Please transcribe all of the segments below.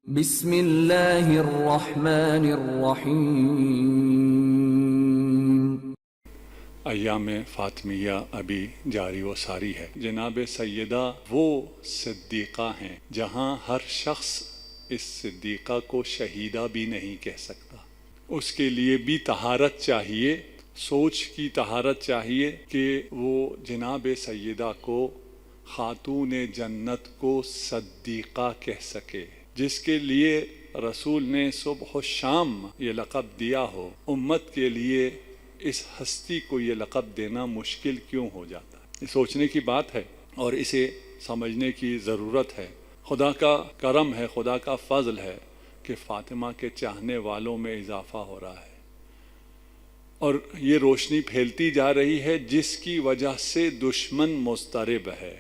بسم اللہ الرحمن الرحیم۔ ایام فاطمیہ ابھی جاری و ساری ہے۔ جناب سیدہ وہ صدیقہ ہیں جہاں ہر شخص اس صدیقہ کو شہیدہ بھی نہیں کہہ سکتا، اس کے لیے بھی طہارت چاہیے، سوچ کی طہارت چاہیے کہ وہ جناب سیدہ کو خاتون جنت کو صدیقہ کہہ سکے، جس کے لیے رسول نے صبح و شام یہ لقب دیا ہو۔ امت کے لیے اس ہستی کو یہ لقب دینا مشکل کیوں ہو جاتا ہے؟ یہ سوچنے کی بات ہے اور اسے سمجھنے کی ضرورت ہے۔ خدا کا کرم ہے، خدا کا فضل ہے کہ فاطمہ کے چاہنے والوں میں اضافہ ہو رہا ہے اور یہ روشنی پھیلتی جا رہی ہے، جس کی وجہ سے دشمن مضطرب ہے۔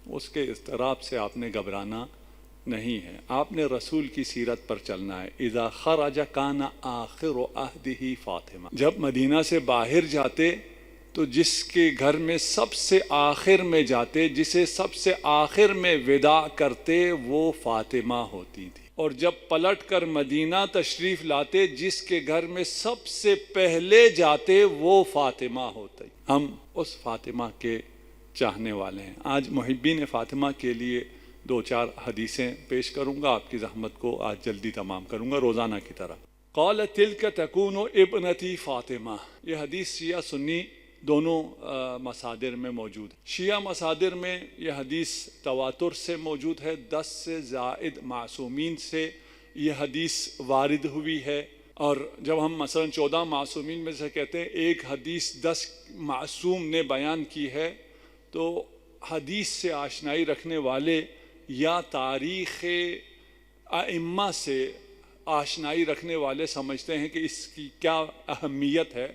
اس کے اضطراب سے آپ نے گھبرانا نہیں ہے، آپ نے رسول کی سیرت پر چلنا ہے۔ اذا خرج کان آخر عہدہ فاطمہ، جب مدینہ سے باہر جاتے تو جس کے گھر میں سب سے آخر میں جاتے، جسے سب سے آخر میں وداع کرتے، وہ فاطمہ ہوتی تھی، اور جب پلٹ کر مدینہ تشریف لاتے جس کے گھر میں سب سے پہلے جاتے وہ فاطمہ ہوتی۔ ہم اس فاطمہ کے چاہنے والے ہیں۔ آج محبین فاطمہ کے لیے دو چار حدیثیں پیش کروں گا، آپ کی زحمت کو آج جلدی تمام کروں گا روزانہ کی طرح۔ قال تلک تکون ابنتی فاطمہ، یہ حدیث شیعہ سنی دونوں مصادر میں موجود ہے۔ شیعہ مصادر میں یہ حدیث تواتر سے موجود ہے، 10 سے زائد معصومین سے یہ حدیث وارد ہوئی ہے، اور جب ہم مثلا 14 معصومین میں سے کہتے ہیں ایک حدیث 10 معصوم نے بیان کی ہے، تو حدیث سے آشنائی رکھنے والے یا تاریخ ائمہ سے آشنائی رکھنے والے سمجھتے ہیں کہ اس کی کیا اہمیت ہے،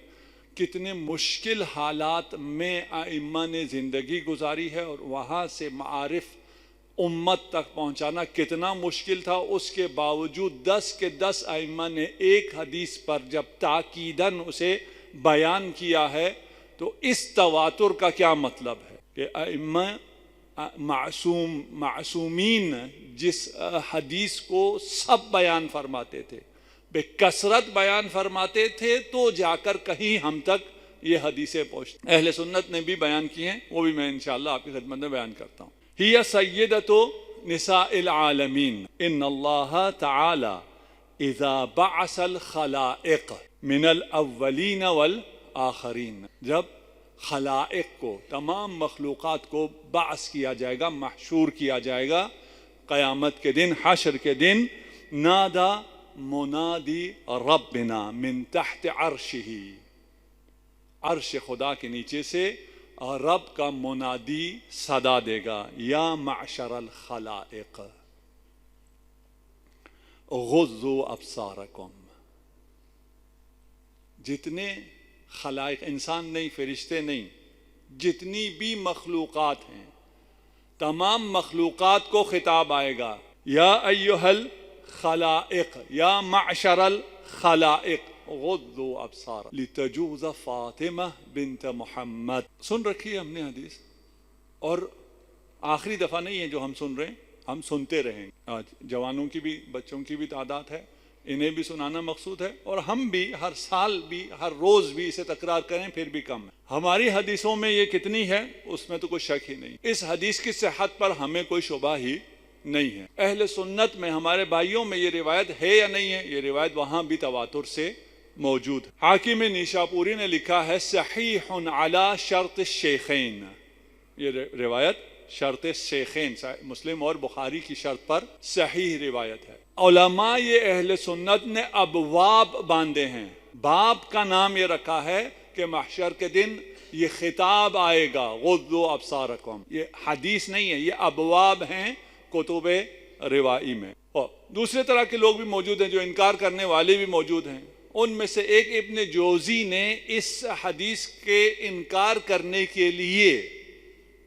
کتنے مشکل حالات میں ائمہ نے زندگی گزاری ہے، اور وہاں سے معارف امت تک پہنچانا کتنا مشکل تھا۔ اس کے باوجود 10 کے 10 ائمہ نے ایک حدیث پر جب تاکیداً اسے بیان کیا ہے، تو اس تواتر کا کیا مطلب ہے کہ ائمہ معصومین جس حدیث کو سب بیان فرماتے تھے، بے کثرت بیان فرماتے تھے، تو جا کر کہیں ہم تک یہ حدیثیں پہنچتی۔ اہل سنت نے بھی بیان کی ہیں، وہ بھی میں انشاءاللہ آپ کی خدمت میں بیان کرتا ہوں۔ ہی سیدۃ نساء العالمین، ان اللہ تعالی اذا بعث الخلائق من الاولین والآخرین، جب خلائق کو، تمام مخلوقات کو بعث کیا جائے گا، محشور کیا جائے گا قیامت کے دن، حشر کے دن، نادا منادی ربنا من تحت عرشہ، عرش خدا کے نیچے سے رب کا منادی صدا دے گا، یا معشر الخلائق غضوا ابصارکم، جتنے خلائق، انسان نہیں، فرشتے نہیں، جتنی بھی مخلوقات ہیں، تمام مخلوقات کو خطاب آئے گا، یا ایھا الخلائق، یا معشر الخلائق غضوا ابصار لتجوز فاطمہ بنت محمد۔ سن رکھی ہے ہم نے حدیث، اور آخری دفعہ نہیں ہے جو ہم سن رہے ہیں، ہم سنتے رہیں گے۔ آج جوانوں کی بھی، بچوں کی بھی تعداد ہے، انہیں بھی سنانا مقصود ہے، اور ہم بھی ہر سال بھی، ہر روز بھی اسے تکرار کریں، پھر بھی کم ہے۔ ہماری حدیثوں میں یہ کتنی ہے اس میں تو کوئی شک ہی نہیں، اس حدیث کی صحت پر ہمیں کوئی شبہ ہی نہیں ہے۔ اہل سنت میں، ہمارے بھائیوں میں یہ روایت ہے یا نہیں ہے؟ یہ روایت وہاں بھی تواتر سے موجود ہے۔ حاکم نیشاپوری نے لکھا ہے صحیح علی شرط الشیخین، یہ روایت شرط شیخین، مسلم اور بخاری کی شرط پر صحیح روایت ہے۔ علماء یہ اہل سنت نے ابواب باندھے ہیں، باب کا نام یہ رکھا ہے کہ محشر کے دن یہ خطاب آئے گا، غضوا ابصارکم، یہ حدیث نہیں ہے، یہ ابواب ہیں کتب روائی میں۔ اور دوسرے طرح کے لوگ بھی موجود ہیں جو انکار کرنے والے بھی موجود ہیں، ان میں سے ایک ابن جوزی نے اس حدیث کے انکار کرنے کے لیے،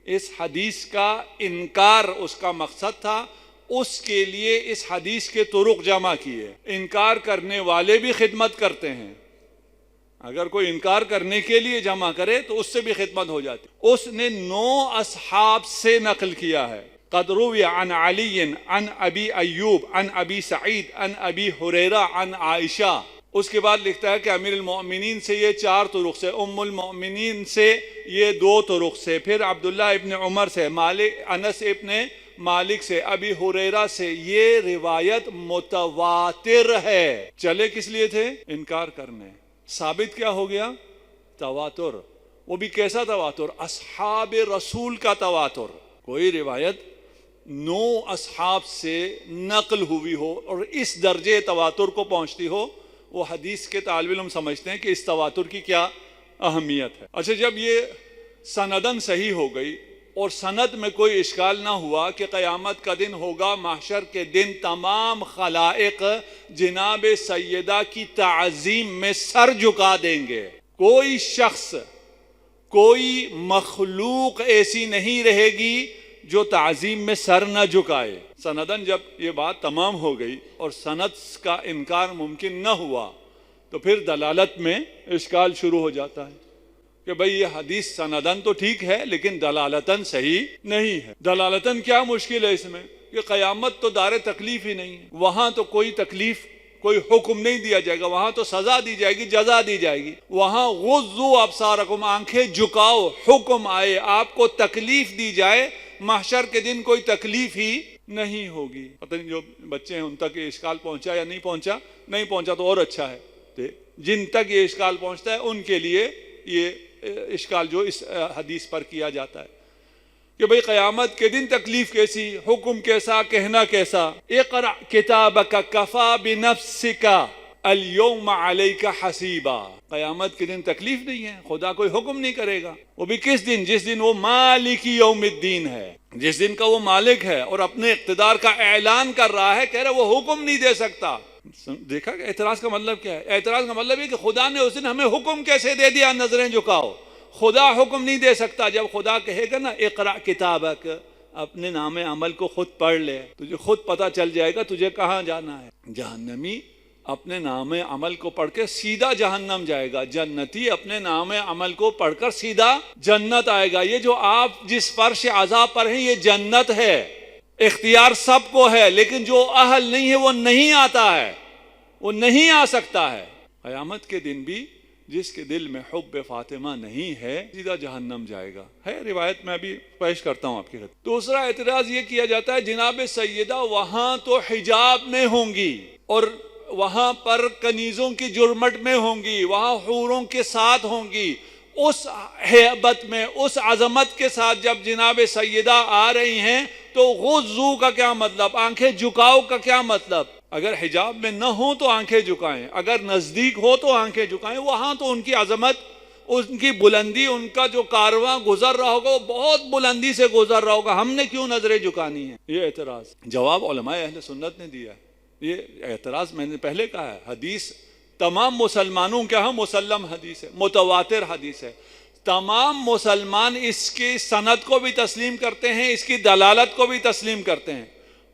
اس حدیث کا انکار اس کا مقصد تھا، اس کے لیے اس حدیث کے طرق جمع کیے۔ انکار کرنے والے بھی خدمت کرتے ہیں، اگر کوئی انکار کرنے کے لیے جمع کرے تو اس سے بھی خدمت ہو جاتی۔ اس نے 9 اصحاب سے نقل کیا ہے، قد روی عن علی عن ابی ایوب عن ابی سعید عن ابی ہریرہ عن عائشہ. اس کے بعد لکھتا ہے کہ امیر المؤمنین سے یہ 4 طرق سے، ام المؤمنین سے یہ 2 طرق سے، پھر عبداللہ ابن عمر سے، انس ابن مالک سے، ابی ہریرہ سے. یہ روایت متواتر ہے. چلے کس لیے تھے؟ انکار کرنے. ثابت کیا ہو گیا؟ تواتر. وہ بھی کیسا تواتر؟ اصحاب رسول کا تواتر. کوئی روایت 9 اصحاب سے نقل ہوئی ہو اور اس درجے تواتر کو پہنچتی ہو، وہ حدیث کے طالب علم سمجھتے ہیں کہ اس تواتر کی کیا اہمیت ہے. اچھا، جب یہ سندن صحیح ہو گئی اور سند میں کوئی اشکال نہ ہوا کہ قیامت کا دن ہوگا، محشر کے دن تمام خلائق جناب سیدہ کی تعظیم میں سر جھکا دیں گے. کوئی شخص، کوئی مخلوق ایسی نہیں رہے گی جو تعظیم میں سر نہ جھکائے. سندن جب یہ بات تمام ہو گئی اور سند کا انکار ممکن نہ ہوا تو پھر دلالت میں اشکال شروع ہو جاتا ہے کہ بھئی یہ حدیث سندن تو ٹھیک ہے لیکن دلالتاً صحیح نہیں ہے. دلالتاً کیا مشکل ہے اس میں؟ کہ قیامت تو دار تکلیف ہی نہیں ہے. وہاں تو کوئی تکلیف، کوئی حکم نہیں دیا جائے گا، وہاں تو سزا دی جائے گی، جزا دی جائے گی. وہاں غضوا ابصارکم، آنکھیں جھکاؤ، حکم آئے، آپ کو تکلیف دی جائے. محشر کے دن کوئی تکلیف ہی نہیں ہوگی. پتہ نہیں جو بچے ہیں ان تک یہ اشکال پہنچا یا نہیں پہنچا. نہیں پہنچا تو اور اچھا ہے. جن تک یہ اشکال پہنچتا ہے ان کے لیے یہ اشکال جو اس حدیث پر کیا جاتا ہے کہ بھئی قیامت کے دن تکلیف کیسی، حکم کیسا، کہنا کیسا. اقرأ کتابک کفا بنفسک اليوم علیک حسیبا. قیامت کے دن تکلیف نہیں ہے، خدا کوئی حکم نہیں کرے گا. وہ بھی کس دن؟ جس دن وہ مالک یوم الدین ہے، جس دن کا وہ مالک ہے اور اپنے اقتدار کا اعلان کر رہا ہے، کہہ رہا وہ حکم نہیں دے سکتا. دیکھا کہ اعتراض کا مطلب کیا ہے؟ اعتراض کا مطلب یہ کہ خدا نے اس دن ہمیں حکم کیسے دے دیا نظریں جھکاؤ. خدا حکم نہیں دے سکتا. جب خدا کہے گا نا اقرأ کتابک، اپنے نام عمل کو خود پڑھ لے، تجھے خود پتہ چل جائے گا تجھے کہاں جانا ہے. جہنمی اپنے نام عمل کو پڑھ کے سیدھا جہنم جائے گا، جنتی اپنے نام عمل کو پڑھ کر سیدھا جنت آئے گا. یہ جو آپ جس فرش عذاب پر ہیں یہ جنت ہے. اختیار سب کو ہے لیکن جو اہل نہیں ہے وہ نہیں آتا ہے، وہ نہیں آ سکتا ہے. قیامت کے دن بھی جس کے دل میں حب فاطمہ نہیں ہے سیدھا جہنم جائے گا. ہے روایت، میں ابھی پیش کرتا ہوں آپ کی خدمت. دوسرا اعتراض یہ کیا جاتا ہے جناب سیدہ وہاں تو حجاب میں ہوں گی اور وہاں پر کنیزوں کی جرمٹ میں ہوں گی، وہاں حوروں کے ساتھ ہوں گی. اس ہیبت میں، اس عظمت کے ساتھ جب جناب سیدہ آ رہی ہیں تو غضو کا کیا مطلب؟ آنکھیں جھکاؤ کا کیا مطلب؟ اگر حجاب میں نہ ہو تو آنکھیں جھکائیں، اگر نزدیک ہو تو آنکھیں جھکائیں. وہاں تو ان کی عظمت، ان کی بلندی، ان کا جو کارواں گزر رہا ہوگا وہ بہت بلندی سے گزر رہا ہوگا، ہم نے کیوں نظریں جھکانی ہیں؟ یہ اعتراض جواب علماء اہل سنت نے دیا ہے. یہ اعتراض میں نے پہلے کہا ہے، حدیث تمام مسلمانوں کے ہاں مسلم حدیث ہے، متواتر حدیث ہے. تمام مسلمان اس کی سند کو بھی تسلیم کرتے ہیں، اس کی دلالت کو بھی تسلیم کرتے ہیں.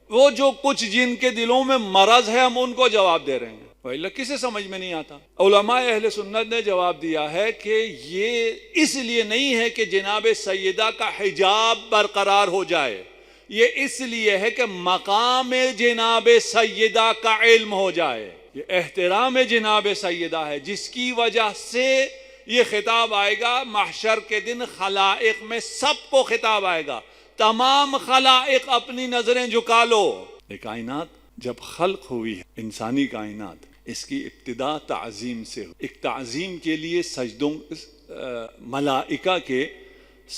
وہ جو کچھ جن کے دلوں میں مرض ہے ہم ان کو جواب دے رہے ہیں، وَإِلَّا کسے سمجھ میں نہیں آتا. علماء اہل سنت نے جواب دیا ہے کہ یہ اس لیے نہیں ہے کہ جناب سیدہ کا حجاب برقرار ہو جائے، یہ اس لیے ہے کہ مقام جناب سیدہ کا علم ہو جائے. یہ احترام جناب سیدہ ہے جس کی وجہ سے یہ خطاب آئے گا. محشر کے دن خلائق میں سب کو خطاب آئے گا، تمام خلائق اپنی نظریں جھکا لو. یہ کائنات جب خلق ہوئی ہے، انسانی کائنات، اس کی ابتدا تعظیم سے ہو. ایک تعظیم کے لیے سجدوں ملائکہ کے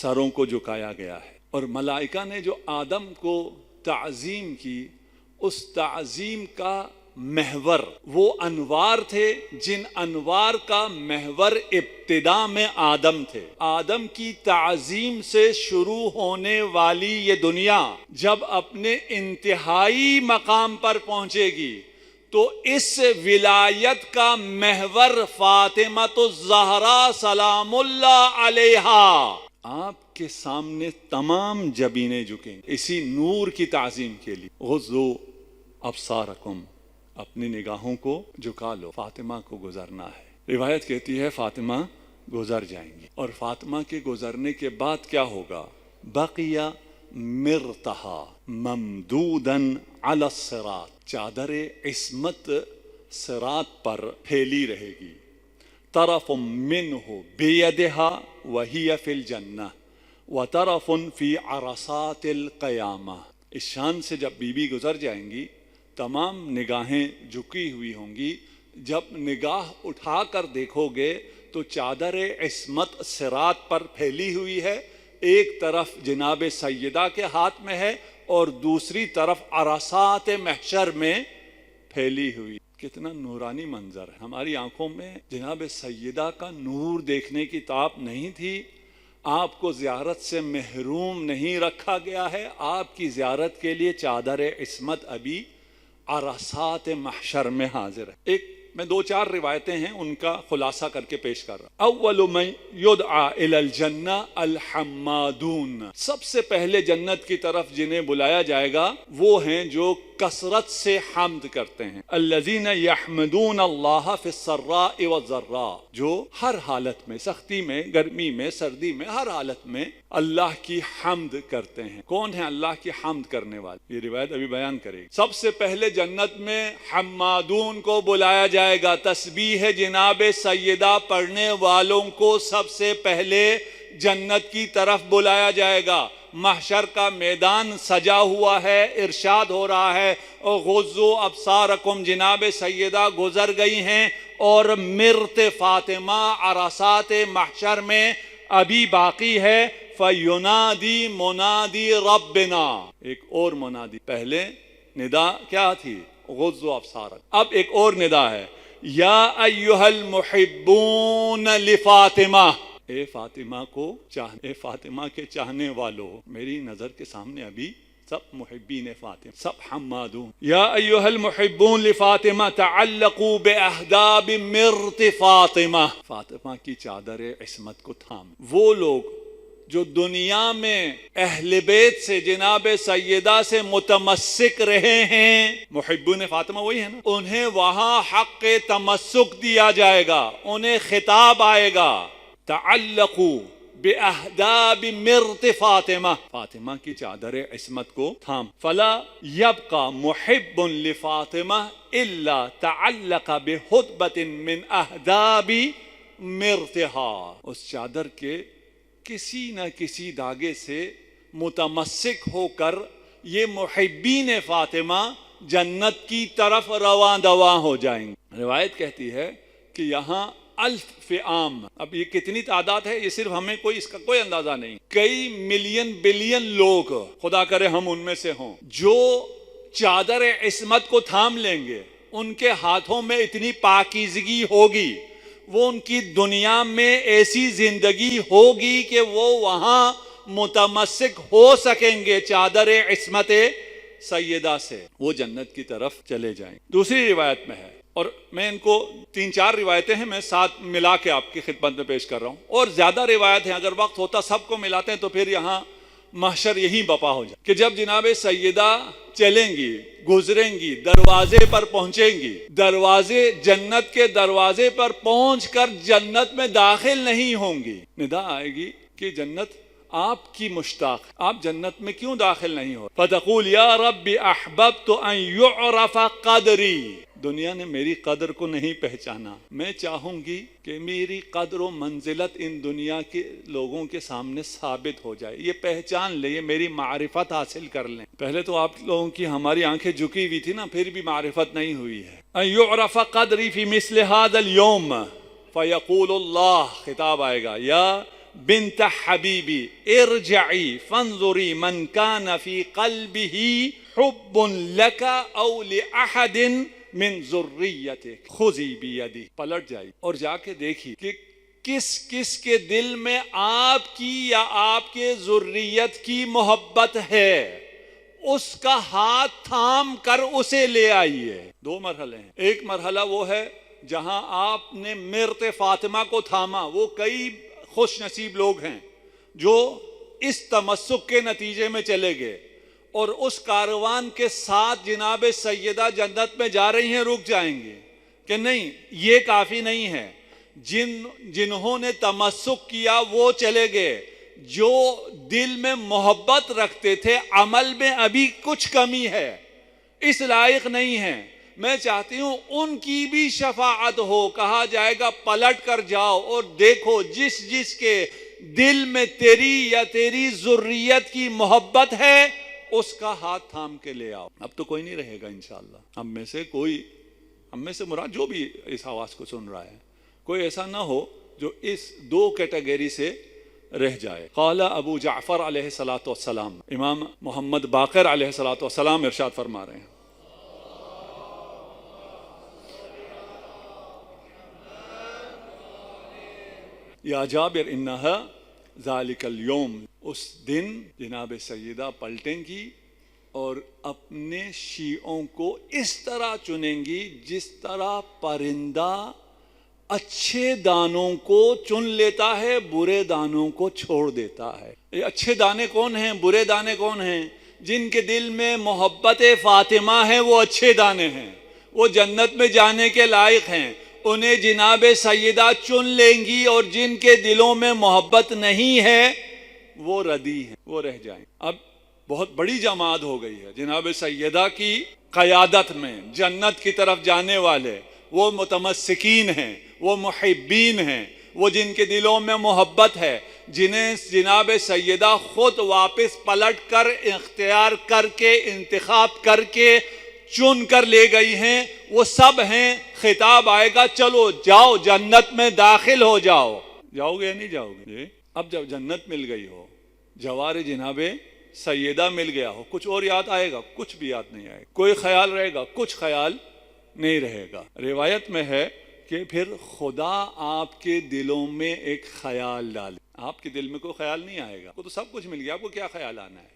سروں کو جھکایا گیا ہے، اور ملائکہ نے جو آدم کو تعظیم کی، اس تعظیم کا محور وہ انوار تھے جن انوار کا محور ابتدا میں آدم تھے. آدم کی تعظیم سے شروع ہونے والی یہ دنیا جب اپنے انتہائی مقام پر پہنچے گی تو اس ولایت کا محور فاطمہ الزہرا سلام اللہ علیہا، آپ کے سامنے تمام جبینیں جھکیں اسی نور کی تعظیم کے لیے. غضوا ابصارکم، اپنی نگاہوں کو جھکا لو، فاطمہ کو گزرنا ہے. روایت کہتی ہے فاطمہ گزر جائیں گی، اور فاطمہ کے گزرنے کے بعد کیا ہوگا؟ بقیہ مرتہا ممدودن علی الصراط، چادر عصمت صراط پر پھیلی رہے گی. طرف منہ بیدہا وہی فی الجنہ وطرف فی عرصات القیامہ. اس شان سے جب بی بی گزر جائیں گی تمام نگاہیں جھکی ہوئی ہوں گی. جب نگاہ اٹھا کر دیکھو گے تو چادر عصمت صراط پر پھیلی ہوئی ہے، ایک طرف جناب سیدہ کے ہاتھ میں ہے اور دوسری طرف عرصات محشر میں پھیلی ہوئی. کتنا نورانی منظر ہے. ہماری آنکھوں میں جناب سیدہ کا نور دیکھنے کی طاق نہیں تھی. آپ کو زیارت سے محروم نہیں رکھا گیا ہے. آپ کی زیارت کے لیے چادر عصمت ابھی عرصات محشر میں حاضر ہے. میں 2-4 روایتیں ہیں ان کا خلاصہ کر کے پیش کر رہا ہوں. اول من یدعا الی الجنہ الحمادون، سب سے پہلے جنت کی طرف جنہیں بلایا جائے گا وہ ہیں جو کثرت سے حمد کرتے ہیں. الذین یحمدون اللہ فی السراء والضراء، جو ہر حالت میں، سختی میں، گرمی میں، سردی میں، ہر حالت میں اللہ کی حمد کرتے ہیں. کون ہیں اللہ کی حمد کرنے والے؟ یہ روایت ابھی بیان کرے گی. سب سے پہلے جنت میں حمادون کو بلایا جائے گا. تسبیح جناب سیدہ پڑھنے والوں کو سب سے پہلے جنت کی طرف بلایا جائے گا. محشر کا میدان سجا ہوا ہے، ارشاد ہو رہا ہے غضوا ابصارکم، جناب سیدہ گزر گئی ہیں اور مرت فاطمہ عرصات محشر میں ابھی باقی ہے. فَيُنَادِي مُنَادِي رَبِّنَا، ایک اور منادی. پہلے ندا کیا تھی؟ غضوا ابصارکم. اب ایک اور ندا ہے، یا ایھا المحبون لفاطمہ، اے فاطمہ کو اے فاطمہ کے چاہنے والو. میری نظر کے سامنے ابھی سب محبین فاطمہ، سب حمادون. یا ایھا المحبون لفاطمہ تعلقوا باحداب مرت فاطمہ، فاطمہ کی چادر عصمت کو تھام. وہ لوگ جو دنیا میں اہل بیت سے، جناب سیدہ سے متمسک رہے ہیں، محبون فاطمہ وہی ہے نا، انہیں وہاں حق تمسک دیا جائے گا، انہیں خطاب آئے گا تعلقوا باحداب مرت فاطمہ، فاطمہ کی چادر عصمت کو تھام. فلا یبقى محب لفاطمہ الا تعلق بحدبۃ من احداب مرتها، اس چادر کے کسی نہ کسی دھاگے سے متمسک ہو کر یہ محبین فاطمہ جنت کی طرف رواں دواں ہو جائیں گے. روایت کہتی ہے کہ یہاں 1000 فئام، اب یہ کتنی تعداد ہے یہ صرف ہمیں اس کا کوئی اندازہ نہیں، کئی ملین بلین لوگ، خدا کرے ہم ان میں سے ہوں، جو چادر عصمت کو تھام لیں گے. ان کے ہاتھوں میں اتنی پاکیزگی ہوگی، وہ ان کی دنیا میں ایسی زندگی ہوگی کہ وہ وہاں متمسک ہو سکیں گے چادر عصمت سیدہ سے، وہ جنت کی طرف چلے جائیں. دوسری روایت میں ہے، اور میں ان کو 3-4 روایتیں ہیں، میں ساتھ ملا کے آپ کی خدمت میں پیش کر رہا ہوں، اور زیادہ روایت ہیں، اگر وقت ہوتا سب کو ملاتے ہیں تو پھر یہاں محشر یہی بپا ہو جائے. کہ جب جناب سیدہ چلیں گی، گزریں گی، دروازے پر پہنچیں گی، جنت کے دروازے پر پہنچ کر جنت میں داخل نہیں ہوں گی، ندا آئے گی کہ جنت آپ کی مشتاق، آپ جنت میں کیوں داخل نہیں ہو؟ فتقول یا رب احببت ان یعرف قدری، دنیا نے میری قدر کو نہیں پہچانا، میں چاہوں گی کہ میری قدر و منزلت ان دنیا کے لوگوں کے سامنے ثابت ہو جائے، یہ پہچان لے، یہ میری معرفت حاصل کر لیں. پہلے تو آپ لوگوں کی ہماری آنکھیں جھکی ہوئی تھی نا، پھر بھی معرفت نہیں ہوئی ہے. ان یعرف قدری فی مثل هذا اليوم فیقول اللہ، خطاب آئے گا یا بنت حبیبی ارجعی فانظری من کان فی قلبہ حب لک او لأحد من ذریتک خذی بیدی، پلٹ جائی اور جا کے دیکھی کہ کس کس کے دل میں آپ کی یا آپ کے ذریت کی محبت ہے، اس کا ہاتھ تھام کر اسے لے آئیے. 2 مرحلے ہیں. ایک مرحلہ وہ ہے جہاں آپ نے مرت فاطمہ کو تھاما، وہ کئی خوش نصیب لوگ ہیں جو اس تمسک کے نتیجے میں چلے گئے اور اس کاروان کے ساتھ جناب سیدہ جنت میں جا رہی ہیں، رک جائیں گے کہ نہیں یہ کافی نہیں ہے. جنہوں نے تمسک کیا وہ چلے گئے، جو دل میں محبت رکھتے تھے عمل میں ابھی کچھ کمی ہے، اس لائق نہیں ہے، میں چاہتی ہوں ان کی بھی شفاعت ہو. کہا جائے گا پلٹ کر جاؤ اور دیکھو جس کے دل میں تیری یا تیری ذریت کی محبت ہے اس کا ہاتھ تھام کے لے آؤ. اب تو کوئی نہیں رہے گا انشاءاللہ ہم میں سے مراد جو بھی اس آواز کو سن رہا ہے، کوئی ایسا نہ ہو جو اس دو کیٹیگری سے رہ جائے. قال ابو جعفر علیہ الصلوۃ والسلام، امام محمد باقر علیہ الصلوۃ والسلام ارشاد فرما رہے ہیں، یا جابر انہا ذالک اليوم، اس دن جناب سیدہ پلٹیں گی اور اپنے شیعوں کو اس طرح چنیں گی جس طرح پرندہ اچھے دانوں کو چن لیتا ہے، برے دانوں کو چھوڑ دیتا ہے. یہ اچھے دانے کون ہیں، برے دانے کون ہیں؟ جن کے دل میں محبت فاطمہ ہے وہ اچھے دانے ہیں، وہ جنت میں جانے کے لائق ہیں، انہیں جناب سیدہ چن لیں گی. اور جن کے دلوں میں محبت نہیں ہے وہ ردی ہیں، وہ رہ جائیں. اب بہت بڑی جماعت ہو گئی ہے جناب سیدہ کی قیادت میں جنت کی طرف جانے والے، وہ متمسکین ہیں، وہ محبین ہیں، وہ جن کے دلوں میں محبت ہے، جنہیں جناب سیدہ خود واپس پلٹ کر اختیار کر کے انتخاب کر کے چن کر لے گئی ہیں. وہ سب ہیں. خطاب آئے گا چلو جاؤ جنت میں داخل ہو جاؤ. جاؤ گے یا نہیں جاؤ گے؟ اب جب جنت مل گئی ہو، جوار جناب سیدہ مل گیا ہو، کچھ اور یاد آئے گا؟ کچھ بھی یاد نہیں آئے گا. کوئی خیال رہے گا؟ کچھ خیال نہیں رہے گا. روایت میں ہے کہ پھر خدا آپ کے دلوں میں ایک خیال ڈالے. آپ کے دل میں کوئی خیال نہیں آئے گا، وہ تو سب کچھ مل گیا، آپ کو کیا خیال آنا ہے؟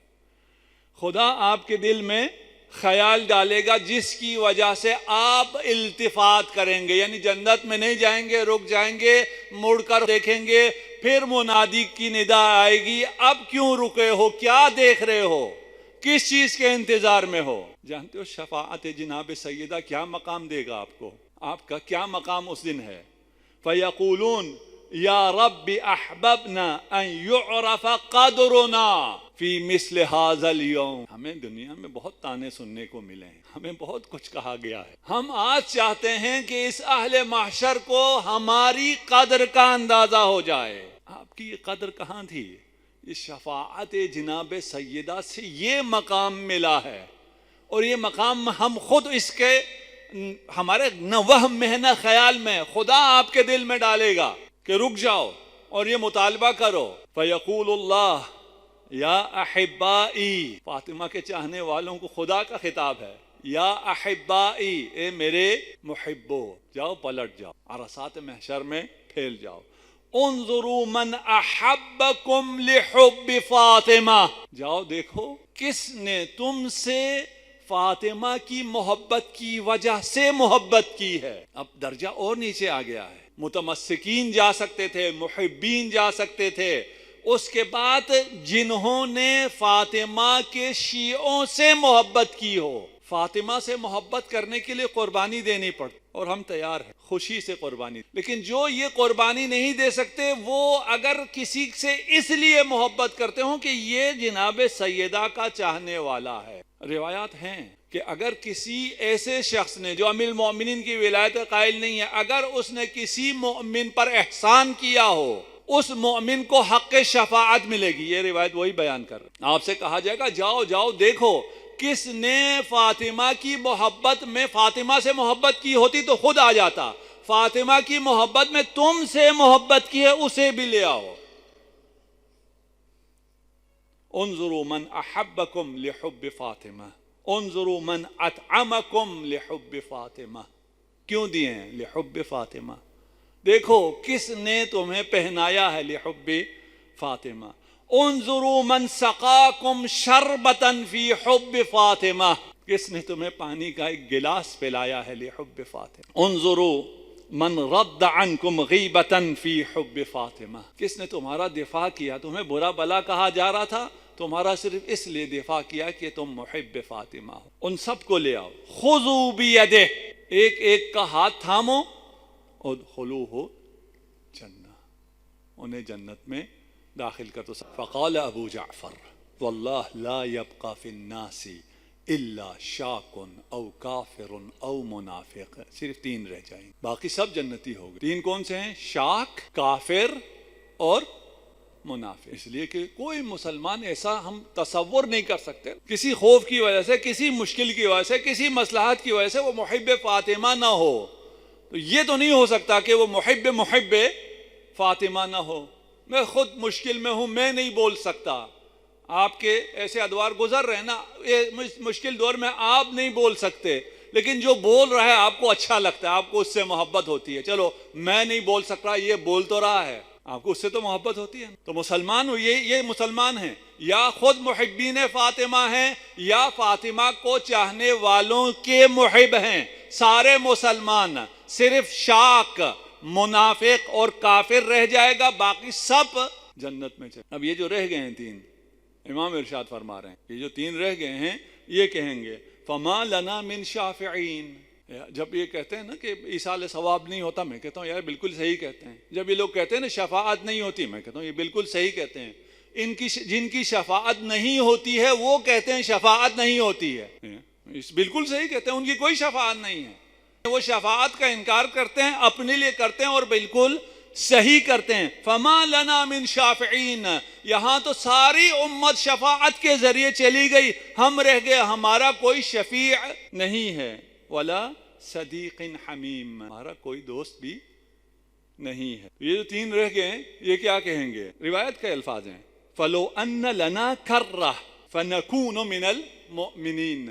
خدا آپ کے دل میں خیال ڈالے گا جس کی وجہ سے آپ التفات کریں گے، یعنی جنت میں نہیں جائیں گے، رک جائیں گے، مڑ کر دیکھیں گے. پھر منادی کی ندا آئے گی، اب کیوں رکے ہو، کیا دیکھ رہے ہو، کس چیز کے انتظار میں ہو؟ جانتے ہو شفاعت جناب سیدہ کیا مقام دے گا آپ کو؟ آپ کا کیا مقام اس دن ہے؟ فَيَقُولُونَ یا رب احببنا ان یعرف قدرنا فی مثل هذا اليوم. ہمیں دنیا میں بہت تانے سننے کو ملے ہیں، ہمیں بہت کچھ کہا گیا ہے. ہم آج چاہتے ہیں کہ اس اہل محشر کو ہماری قدر کا اندازہ ہو جائے. آپ کی یہ قدر کہاں تھی؟ اس شفاعت جناب سیدہ سے یہ مقام ملا ہے. اور یہ مقام ہم خود اس کے ہمارے نہ وہم میں ہے نہ خیال میں، خدا آپ کے دل میں ڈالے گا کہ رک جاؤ اور یہ مطالبہ کرو. فیقول اللہ یا احبائی، فاطمہ کے چاہنے والوں کو خدا کا خطاب ہے، یا احبائی، اے میرے محبو، جاؤ پلٹ جاؤ، عرصات محشر میں پھیل جاؤ. انظروا من احبکم لحب فاطمہ، جاؤ دیکھو کس نے تم سے فاطمہ کی محبت کی وجہ سے محبت کی ہے. اب درجہ اور نیچے آ گیا ہے. متمسکین جا سکتے تھے، محبین جا سکتے تھے، اس کے بعد جنہوں نے فاطمہ کے شیعوں سے محبت کی ہو. فاطمہ سے محبت کرنے کے لیے قربانی دینی پڑتی اور ہم تیار ہیں خوشی سے قربانی. لیکن جو یہ قربانی نہیں دے سکتے وہ اگر کسی سے اس لیے محبت کرتے ہوں کہ یہ جناب سیدہ کا چاہنے والا ہے. روایات ہیں کہ اگر کسی ایسے شخص نے جو امیر المومنین کی ولایت قائل نہیں ہے، اگر اس نے کسی مومن پر احسان کیا ہو، اس مومن کو حق شفاعت ملے گی. یہ روایت وہی بیان کر رہا. آپ سے کہا جائے گا جاؤ جاؤ دیکھو کس نے فاطمہ کی محبت میں، فاطمہ سے محبت کی ہوتی تو خود آ جاتا، فاطمہ کی محبت میں تم سے محبت کی ہے اسے بھی لے آؤ. انظروا من احبکم لحب فاطمہ، انظروا من اطعمکم لحب فاطمہ. کیوں دیے ہیں؟ لحب فاطمہ. دیکھو کس نے تمہیں پہنایا ہے لحب فاطمہ. انظروا من سقاکم شربتا فی حب فاطمہ، کس نے تمہیں پانی کا ایک گلاس پلایا ہے لحب فاطمہ. انظروا من رد عنکم غیبتا فی حب فاطمہ، کس نے تمہارا دفاع کیا، تمہیں برا بلا کہا جا رہا تھا، تمہارا صرف اس لیے دفاع کیا کہ تم محب فاطمہ ہو. ان سب کو لے آؤ. خذوا بیدہ، ایک ایک کا ہاتھ تھامو. ادخلوہ جنہ، انہیں جنت میں داخل کر دو. فقال ابو جعفر واللہ لا یبقى فی الناس الا شاک او کافر او منافق. صرف 3 رہ جائیں، باقی سب جنتی ہو گئے. 3 کون سے ہیں؟ شاک، کافر اور منافق. اس لیے کہ کوئی مسلمان ایسا ہم تصور نہیں کر سکتے کسی خوف کی وجہ سے، کسی مشکل کی وجہ سے، کسی مصلحت کی وجہ سے وہ محب فاطمہ نہ ہو. تو یہ تو نہیں ہو سکتا کہ وہ محب فاطمہ نہ ہو. میں خود مشکل میں ہوں، میں نہیں بول سکتا. آپ کے ایسے ادوار گزر رہے ہیں نا، مشکل دور میں آپ نہیں بول سکتے، لیکن جو بول رہا ہے آپ کو اچھا لگتا ہے، آپ کو اس سے محبت ہوتی ہے. چلو میں نہیں بول سکتا، یہ بول تو رہا ہے، آپ کو اس سے تو محبت ہوتی ہے. تو مسلمان ہو، یہ مسلمان ہیں، یا خود محبین فاطمہ ہیں یا فاطمہ کو چاہنے والوں کے محب ہیں. سارے مسلمان، صرف شاک، منافق اور کافر رہ جائے گا، باقی سب جنت میں چلے. اب یہ جو رہ گئے ہیں 3، امام ارشاد فرما رہے ہیں یہ جو 3 رہ گئے ہیں، یہ کہیں گے فما لنا من شافعین. جب یہ کہتے ہیں نا کہ ایصال ثواب نہیں ہوتا، میں کہتا ہوں یار بالکل صحیح کہتے ہیں. جب یہ لوگ کہتے ہیں نا شفاعت نہیں ہوتی، میں کہتا ہوں یہ بالکل صحیح کہتے ہیں. جن کی شفاعت نہیں ہوتی ہے وہ کہتے ہیں شفاعت نہیں ہوتی ہے. بالکل صحیح کہتے ہیں، ان کی کوئی شفاعت نہیں ہے. وہ شفاعت کا انکار کرتے ہیں، اپنے لیے کرتے ہیں اور بالکل صحیح کرتے ہیں. فما لنا من شافعین، یہاں تو ساری امت شفاعت کے ذریعے چلی گئی، ہم رہ گئے، ہمارا کوئی شفیع نہیں ہے. ولا صدیق حمیم، ہمارا کوئی دوست بھی نہیں ہے. یہ جو 3 رہ گئے ہیں، یہ کیا کہیں گے؟ روایت کے الفاظ ہیں فلو ان لنا کرہ فنکون من المؤمنین.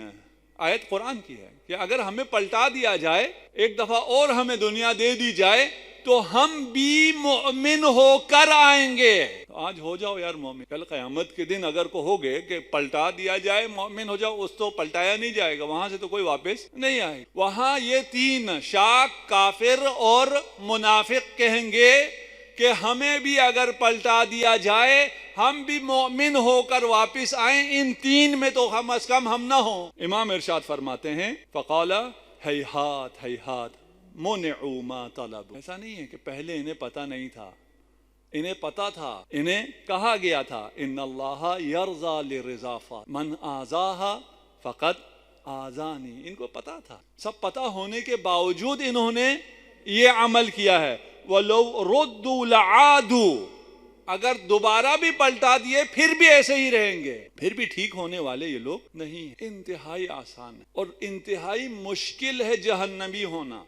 آیت قرآن کی ہے کہ اگر ہمیں پلٹا دیا جائے، ایک دفعہ اور ہمیں دنیا دے دی جائے تو ہم بھی مومن ہو کر آئیں گے. آج ہو جاؤ یار مومن، کل قیامت کے دن اگر کو ہو گئے کہ پلٹا دیا جائے مومن ہو جاؤ، اس تو پلٹایا نہیں جائے گا، وہاں سے تو کوئی واپس نہیں آئے. وہاں یہ 3 شاک، کافر اور منافق کہیں گے کہ ہمیں بھی اگر پلٹا دیا جائے ہم بھی مومن ہو کر واپس آئیں، ان 3 میں تو کم از کم ہم نہ ہوں. امام ارشاد فرماتے ہیں فقال ہیہات ہیہات منعوا ما طلبوا. ایسا نہیں ہے کہ پہلے انہیں پتہ نہیں تھا، انہیں پتہ تھا، انہیں کہا گیا تھا ان اللہ یرضی لرضا من آذاها فقد آذانی. ان کو پتہ تھا، سب پتہ ہونے کے باوجود انہوں نے یہ عمل کیا ہے. وَلَوْ رُدُّوا لَعَادُوا، اگر دوبارہ بھی پلٹا دیے پھر بھی ایسے ہی رہیں گے، پھر بھی ٹھیک ہونے والے یہ لوگ نہیں ہیں. انتہائی آسان ہے اور انتہائی مشکل ہے جہنمی ہونا،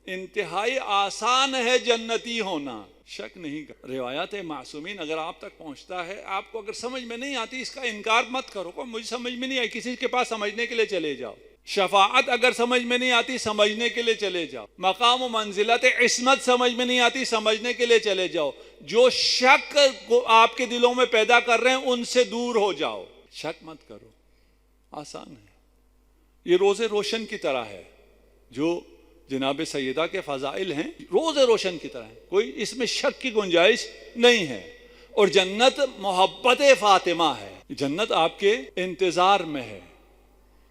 انتہائی آسان ہے جنتی ہونا، شک نہیں کر. روایات معصومین اگر آپ تک پہنچتا ہے، آپ کو اگر سمجھ میں نہیں آتی اس کا انکار مت کرو کہ مجھے سمجھ میں نہیں آئی، کسی کے پاس سمجھنے کے لیے چلے جاؤ. شفاعت اگر سمجھ میں نہیں آتی سمجھنے کے لیے چلے جاؤ. مقام و منزلت عصمت سمجھ میں نہیں آتی سمجھنے کے لیے چلے جاؤ. جو شک کو آپ کے دلوں میں پیدا کر رہے ہیں ان سے دور ہو جاؤ. شک مت کرو، آسان ہے. یہ روز روشن کی طرح ہے. جو جناب سیدہ کے فضائل ہیں روز روشن کی طرح ہے، کوئی اس میں شک کی گنجائش نہیں ہے. اور جنت محبت فاطمہ ہے، جنت آپ کے انتظار میں ہے.